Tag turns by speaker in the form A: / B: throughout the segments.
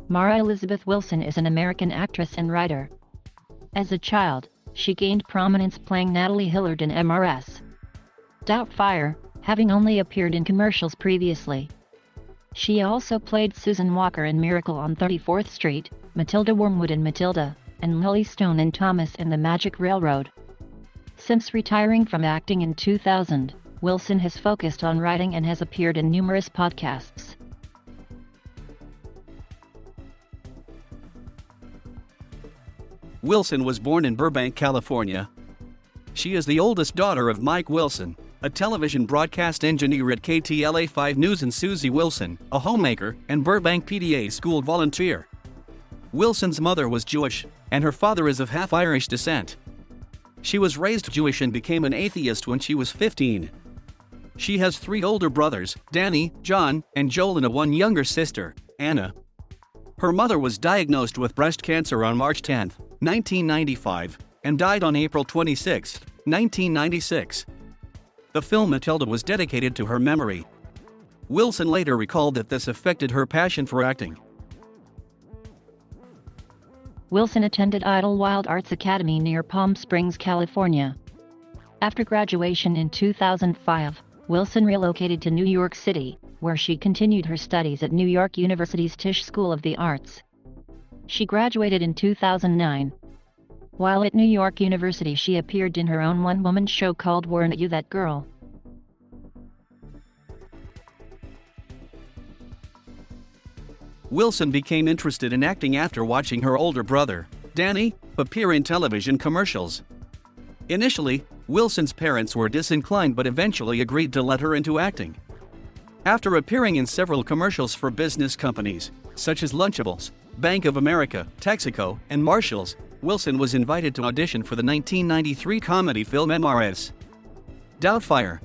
A: Mara Elizabeth Wilson is an American actress and writer. As a child, she gained prominence playing Natalie Hillard in MRS. Doubtfire, having only appeared in commercials previously. She also played Susan Walker in Miracle on 34th Street, Matilda Wormwood in Matilda, and Lily Stone in Thomas and the Magic Railroad. Since retiring from acting in 2000, Wilson has focused on writing and has appeared in numerous podcasts.
B: Wilson was born in Burbank, California. She is the oldest daughter of Mike Wilson, a television broadcast engineer at KTLA 5 News, and Susie Wilson, a homemaker and Burbank PDA school volunteer. Wilson's mother was Jewish, and her father is of half-Irish descent. She was raised Jewish and became an atheist when she was 15. She has 3 older brothers, Danny, John, and Joel, and one younger sister, Anna. Her mother was diagnosed with breast cancer on March 10, 1995, and died on April 26, 1996. The film Matilda was dedicated to her memory. Wilson later recalled that this affected her passion for acting.
A: Wilson attended Idlewild Arts Academy near Palm Springs, California. After graduation in 2005, Wilson relocated to New York City, where she continued her studies at New York University's Tisch School of the Arts. She graduated in 2009. While at New York University, she appeared in her own one-woman show called Weren't You That Girl?
B: Wilson became interested in acting after watching her older brother, Danny, appear in television commercials. Initially, Wilson's parents were disinclined but eventually agreed to let her into acting. After appearing in several commercials for business companies, such as Lunchables, Bank of America, Texaco, and Marshalls, Wilson was invited to audition for the 1993 comedy film MRS. Doubtfire.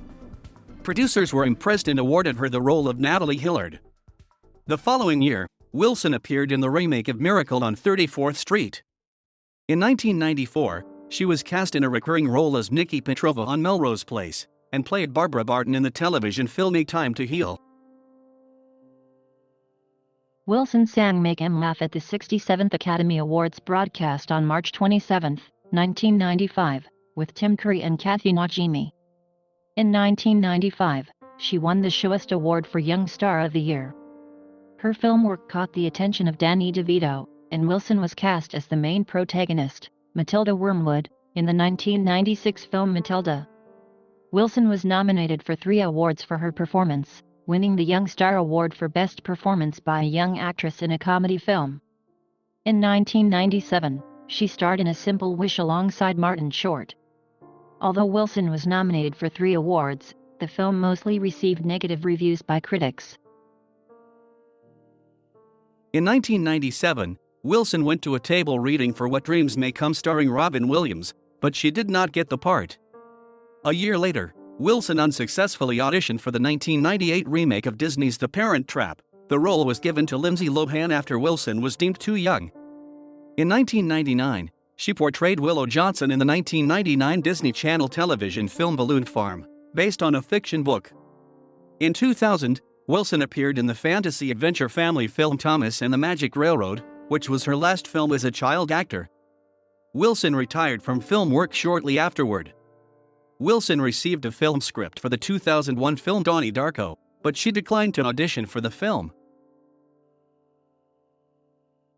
B: Producers were impressed and awarded her the role of Natalie Hillard. The following year, Wilson appeared in the remake of Miracle on 34th Street. In 1994, she was cast in a recurring role as Nikki Petrova on Melrose Place, and played Barbara Barton in the television film A Time to Heal.
A: Wilson sang Make 'Em Laugh at the 67th Academy Awards broadcast on March 27, 1995, with Tim Curry and Kathy Najimy. In 1995, she won the Showist Award for Young Star of the Year. Her film work caught the attention of Danny DeVito, and Wilson was cast as the main protagonist, Matilda Wormwood, in the 1996 film Matilda. Wilson was nominated for 3 awards for her performance, winning the Young Star Award for Best Performance by a Young Actress in a Comedy Film. In 1997, she starred in A Simple Wish alongside Martin Short. Although Wilson was nominated for 3 awards, the film mostly received negative reviews by critics.
B: In 1997, Wilson went to a table reading for What Dreams May Come starring Robin Williams, but she did not get the part. A year later, Wilson unsuccessfully auditioned for the 1998 remake of Disney's The Parent Trap. The role was given to Lindsay Lohan after Wilson was deemed too young. In 1999, she portrayed Willow Johnson in the 1999 Disney Channel television film Balloon Farm, based on a fiction book. In 2000, Wilson appeared in the fantasy adventure family film Thomas and the Magic Railroad, which was her last film as a child actor. Wilson retired from film work shortly afterward. Wilson received a film script for the 2001 film Donnie Darko, but she declined to audition for the film.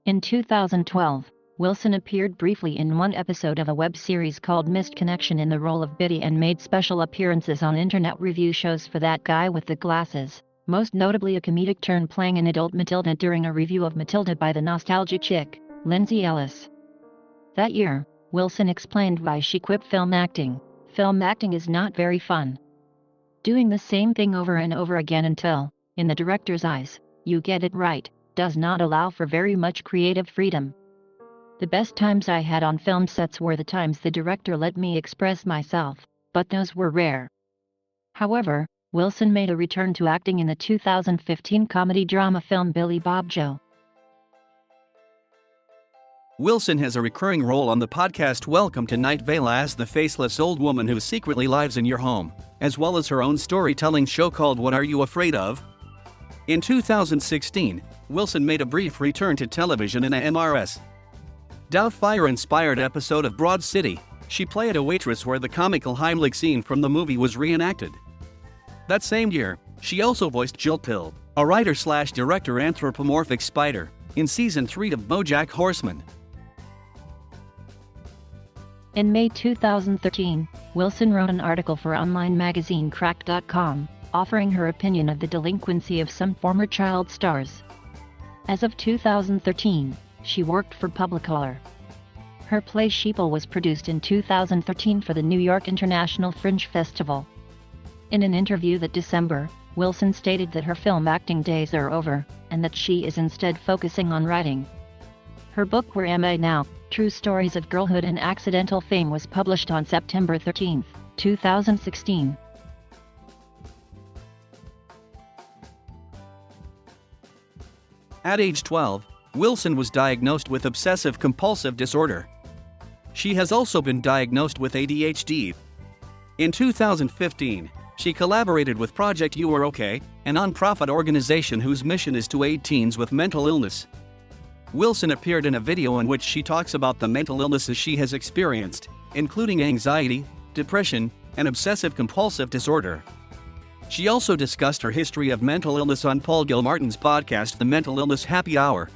A: In 2012, Wilson appeared briefly in one episode of a web series called Missed Connection in the role of Biddy and made special appearances on internet review shows for That Guy with the Glasses, most notably a comedic turn playing an adult Matilda during a review of Matilda by the nostalgia chick, Lindsay Ellis. That year, Wilson explained why she quit film acting. Film acting is not very fun. Doing the same thing over and over again until, in the director's eyes, you get it right, does not allow for very much creative freedom. The best times I had on film sets were the times the director let me express myself, but those were rare. However, Wilson made a return to acting in the 2015 comedy-drama film Billy Bob Joe.
B: Wilson has a recurring role on the podcast Welcome to Night Vale as the faceless old woman who secretly lives in your home, as well as her own storytelling show called What Are You Afraid Of? In 2016, Wilson made a brief return to television in a MRS. Doubtfire-inspired episode of Broad City. She played a waitress where the comical Heimlich scene from the movie was reenacted. That same year, she also voiced Jill Pill, a writer-slash-director anthropomorphic spider, in Season 3 of BoJack Horseman.
A: In May 2013, Wilson wrote an article for online magazine Cracked.com, offering her opinion of the delinquency of some former child stars. As of 2013, she worked for Publicolor. Her play Sheeple was produced in 2013 for the New York International Fringe Festival. In an interview that December, Wilson stated that her film acting days are over, and that she is instead focusing on writing. Her book Where Am I Now? True Stories of Girlhood and Accidental Fame was published on September 13, 2016.
B: At age 12, Wilson was diagnosed with obsessive-compulsive disorder. She has also been diagnosed with ADHD. In 2015, she collaborated with Project You Are OK, a non-profit organization whose mission is to aid teens with mental illness. Wilson appeared in a video in which she talks about the mental illnesses she has experienced, including anxiety, depression, and obsessive-compulsive disorder. She also discussed her history of mental illness on Paul Gilmartin's podcast The Mental Illness Happy Hour.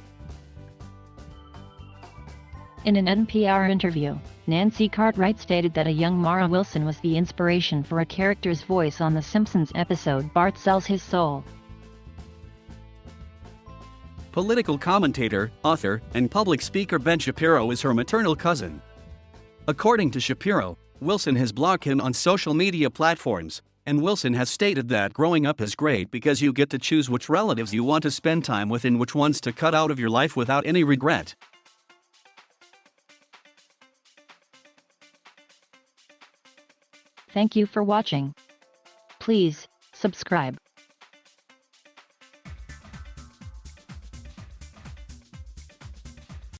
A: In an NPR interview, Nancy Cartwright stated that a young Mara Wilson was the inspiration for a character's voice on The Simpsons episode Bart Sells His Soul.
B: Political commentator, author, and public speaker Ben Shapiro is her maternal cousin. According to Shapiro, Wilson has blocked him on social media platforms, and Wilson has stated that growing up is great because you get to choose which relatives you want to spend time with and which ones to cut out of your life without any regret.
A: Thank you for watching. Please subscribe.